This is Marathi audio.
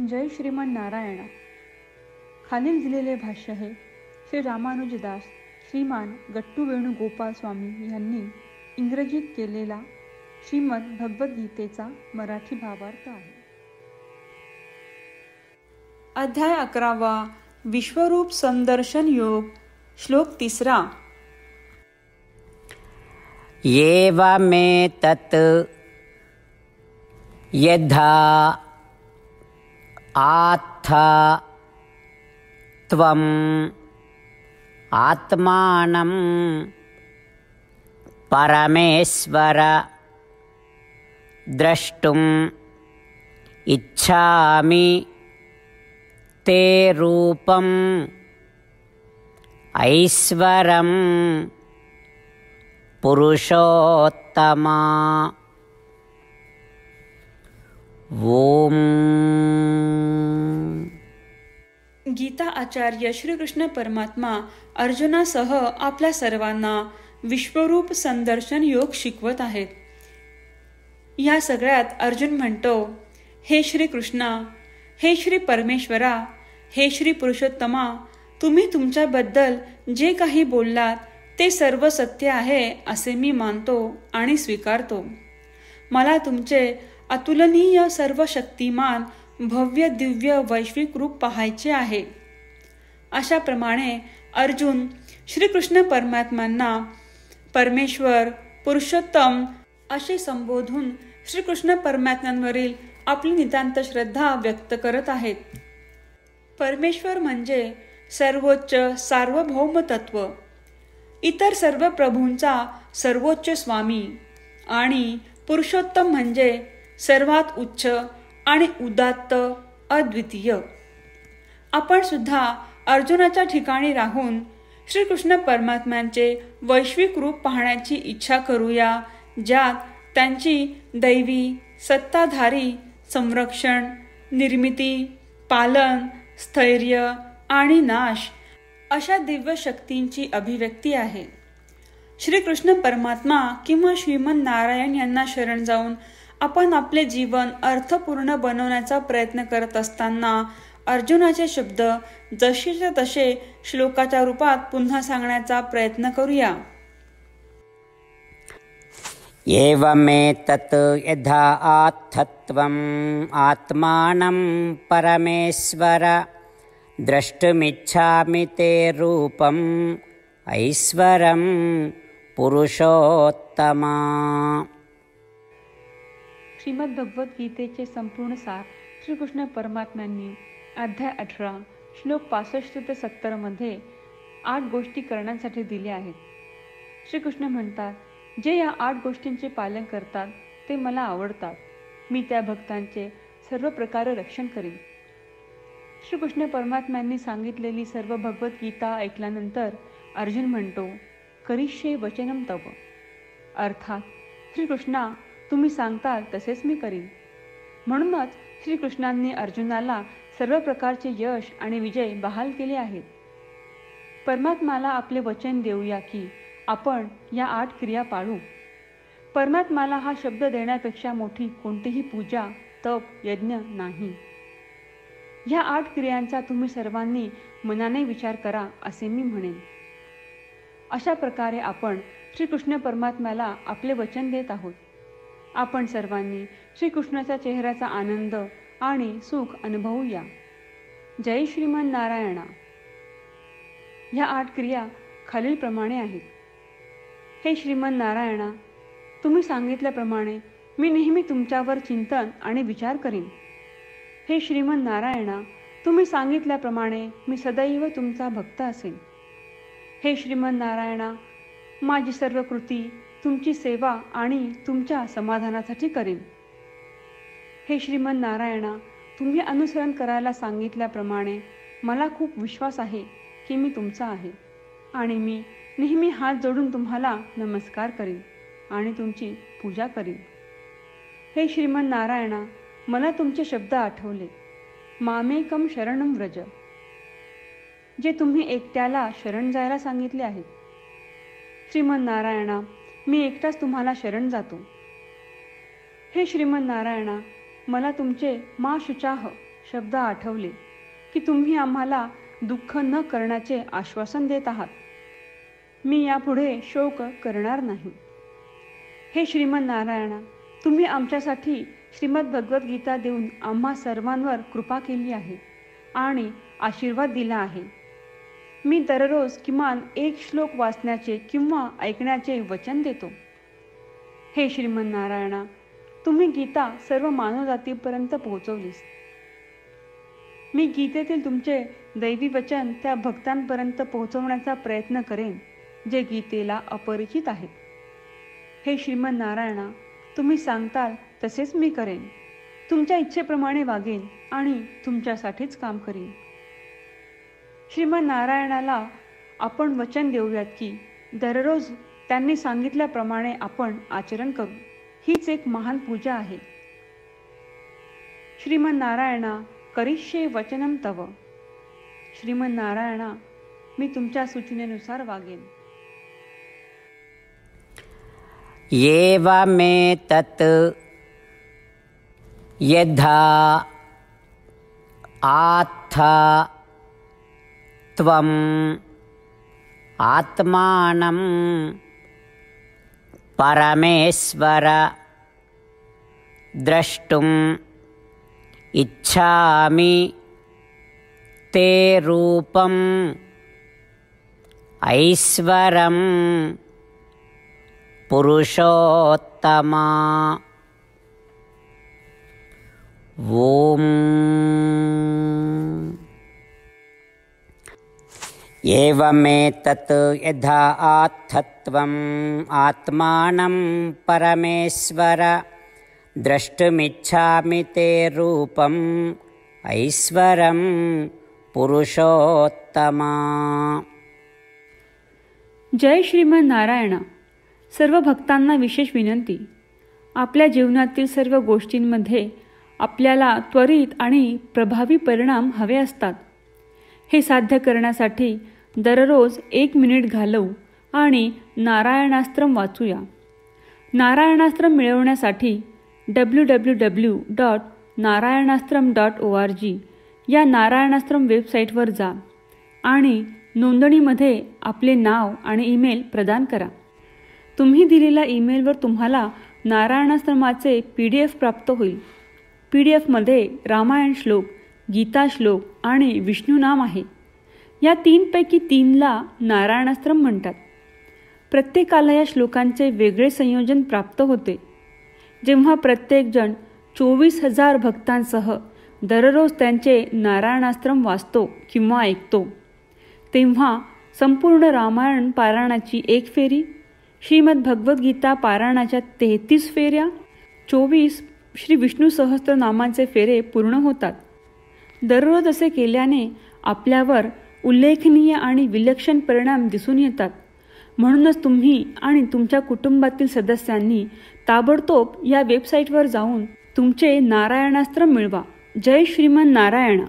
जय श्रीमन नारायण. खालील दिलेले भाष्य हे श्री रामानुजदास श्रीमान गट्टू वेणुगोपाल स्वामी यांनी इंग्रजीत केलेला श्रीमद भगवद्गीतेचा मराठी भावार्थ आहे. अध्याय 11 विश्वरूप संदर्शन योग. श्लोक 3. एवमेतत् यथा आत्थ त्वम् आत्मानं परमेश्वर द्रष्टुम् इच्छामि ते रूपम् ऐश्वरं पुरुषोत्तमा. ओम. गीता आचार्य श्रीकृष्ण परमात्मा अर्जुनासह आपल्या सर्वांना विश्वरूप संदर्शन योग शिकवत आहेत. या सगळ्यात अर्जुन म्हणतो, हे श्री कृष्णा, हे श्री परमेश्वरा, हे श्री पुरुषोत्तमा, तुम्ही तुमच्याबद्दल जे काही बोललात ते सर्व सत्य आहे असे मी मानतो आणि स्वीकारतो. मला तुमचे अतुलनीय सर्व शक्तिमान भव्य दिव्य वैश्विक रूप पाहायचे आहे. अशा प्रमाणे अर्जुन श्रीकृष्ण परमात्म्यांना परमेश्वर पुरुषोत्तम असे संबोधून श्रीकृष्ण परमात्म्यांवरील आपली नितांत श्रद्धा व्यक्त करत आहेत. परमेश्वर म्हणजे सर्वोच्च सार्वभौम तत्व, इतर सर्व प्रभूंचा सर्वोच्च स्वामी, आणि पुरुषोत्तम म्हणजे सर्वात उच्च आणि उदात्त अद्वितीय. आपण सुद्धा अर्जुनाच्या ठिकाणी राहून श्रीकृष्ण परमात्म्यांचे वैश्विक रूप पाहण्याची इच्छा करूया, ज्यात त्यांची दैवी सत्ताधारी संरक्षण, निर्मिती, पालन, स्थैर्य आणि नाश अशा दिव्य शक्तींची अभिव्यक्ती आहे. श्रीकृष्ण परमात्मा किंवा श्रीमन नारायण यांना शरण जाऊन आपण आपले जीवन अर्थपूर्ण बनवण्याचा प्रयत्न करत असताना अर्जुनाचे शब्द जसेच्या तसे श्लोकाच्या रूपात पुन्हा सांगण्याचा प्रयत्न करूया. एवमेतत् यथा आत्थत्वम् आत्मानं परमेश्वर द्रष्टुमिच्छामि ते रूपम् ऐश्वरं पुरुषोत्तमा. श्रीमद भगवद्गीतेचे संपूर्ण सार श्रीकृष्ण परमात्म्यांनी अध्याय 18 श्लोक 65 ते 70 मध्ये 8 गोष्टी करण्यासाठी दिल्या आहेत. श्रीकृष्ण म्हणतात, जे या 8 गोष्टींचे पालन करतात ते मला आवडतात. मी त्या भक्तांचे सर्व प्रकारे रक्षण करीन. श्रीकृष्ण परमात्म्यांनी सांगितलेली सर्व भगवद्गीता ऐकल्यानंतर अर्जुन म्हणतो, करिष्ये वचनम तव. अर्थात श्रीकृष्णा, तुम्ही सांगताल तसेच मी करीन. म्हणूनच श्रीकृष्णांनी अर्जुनाला सर्व प्रकारचे यश आणि विजय बहाल केले आहेत. परमात्म्याला आपले वचन देऊया की आपण या 8 क्रिया पाळू. परमात्म्याला हा शब्द देण्यापेक्षा मोठी कोणतीही पूजा, तप, यज्ञ नाही. ह्या 8 क्रियांचा तुम्ही सर्वांनी मनाने विचार करा असे मी म्हणेन. अशा प्रकारे आपण श्रीकृष्ण परमात्म्याला आपले वचन देत आहोत. आपण सर्वांनी श्रीकृष्णाच्या चेहऱ्याचा आनंद आणि सुख अनुभवूया. जय श्रीमन नारायणा. ह्या 8 क्रिया खालीलप्रमाणे आहेत. हे श्रीमन नारायणा, तुम्ही सांगितल्याप्रमाणे मी नेहमी तुमच्यावर चिंतन आणि विचार करीन. हे श्रीमन नारायणा, तुम्ही सांगितल्याप्रमाणे मी सदैव तुमचा भक्त असेन. हे श्रीमन नारायणा, माझी सर्व कृती तुमची सेवा आणि तुमच्या समाधानासाठी करीन. हे श्रीमन नारायणा, तुम्ही अनुसरण करायला सांगितल्याप्रमाणे मला खूप विश्वास आहे की मी तुमचा आहे, आणि मी नेहमी हात जोडून तुम्हाला नमस्कार करीन आणि तुमची पूजा करीन. हे श्रीमन नारायणा, मला तुमचे शब्द आठवले. मामेकम शरणम व्रज, जे तुम्ही एकट्याला शरण जायला सांगितले आहेत. श्रीमन नारायणा, मी एकटाच तुम्हाला शरण जातो. हे श्रीमन नारायणा, मला तुमचे मा शुचाह शब्द आठवले की तुम्ही आम्हाला दुःख न करण्याचे आश्वासन देत आहात. मी यापुढे शोक करणार नाही. हे श्रीमद नारायणा, तुम्ही आमच्यासाठी श्रीमद भगवद्गीता देऊन आम्हा सर्वांवर कृपा केली आहे आणि आशीर्वाद दिला आहे. मी दररोज किमान एक श्लोक वाचण्याचे किंवा ऐकण्याचे वचन देतो. हे श्रीमद नारायणा, तुम्ही गीता सर्व मानवजातीपर्यंत पोहोचवलीस. मी गीतेतील तुमचे दैवी वचन त्या भक्तांपर्यंत पोहोचवण्याचा प्रयत्न करेन जे गीतेला अपरिचित आहेत. हे श्रीमद नारायणा, तुम्ही सांगताल तसेच मी करेन. तुमच्या इच्छेप्रमाणे वागेन आणि तुमच्यासाठीच काम करीन. श्रीमद नारायणाला आपण वचन देऊयात की दररोज त्यांनी सांगितल्याप्रमाणे आपण आचरण करू. हीच एक महान पूजा आहे. श्रीमद नारायणा, करिष्ये वचनम तव. श्रीमद नारायणा, मी तुमच्या सूचनेनुसार वागेन. एवमेतत् यथा आत्थ त्वम् आत्मानं परमेश्वर द्रष्टुम् इच्छामि ते रूपम् ऐश्वरं पुरुषोत्तमा. ओम. एवमेतत् यथा आत्थत्वम् आत्मानं परमेश्वर द्रष्टुमिच्छामि ते रूपम् ऐश्वरं पुरुषोत्तमा. जय श्रीमद नारायणा. सर्व भक्तांना विशेष विनंती. आपल्या जीवनातील सर्व गोष्टींमध्ये आपल्याला त्वरित आणि प्रभावी परिणाम हवे असतात. हे साध्य करण्यासाठी दररोज 1 मिनिट घालवू आणि नारायणास्त्रम वाचूया. नारायणास्त्रम मिळवण्यासाठी www.narayanaastram.org या नारायणास्त्रम वेबसाईटवर जा आणि नोंदणीमध्ये आपले नाव आणि ईमेल प्रदान करा. तुम्ही दिलेल्या ईमेलवर तुम्हाला नारायणास्त्रमाचे PDF प्राप्त होईल. PDFमध्ये रामायण श्लोक, गीता श्लोक आणि विष्णू नाम आहे. या 3 पैकी 3ला नारायणास्त्रम म्हणतात. प्रत्येकाला या श्लोकांचे वेगळे संयोजन प्राप्त होते. जेव्हा प्रत्येकजण 24,000 भक्तांसह दररोज त्यांचे नारायणास्त्रम वाचतो किंवा ऐकतो, तेव्हा संपूर्ण रामायण पारायणाची 1 फेरी, श्रीमद भगवद्गीता पारायणाच्या 33 फेऱ्या, 24 श्री विष्णू सहस्त्रनामांचे फेरे पूर्ण होतात. दररोज असे केल्याने आपल्यावर उल्लेखनीय आणि विलक्षण परिणाम दिसून येतात. म्हणूनच तुम्ही आणि तुमच्या कुटुंबातील सदस्यांनी ताबडतोब या वेबसाईटवर जाऊन तुमचे नारायणास्त्र मिळवा. जय श्रीमन नारायणा.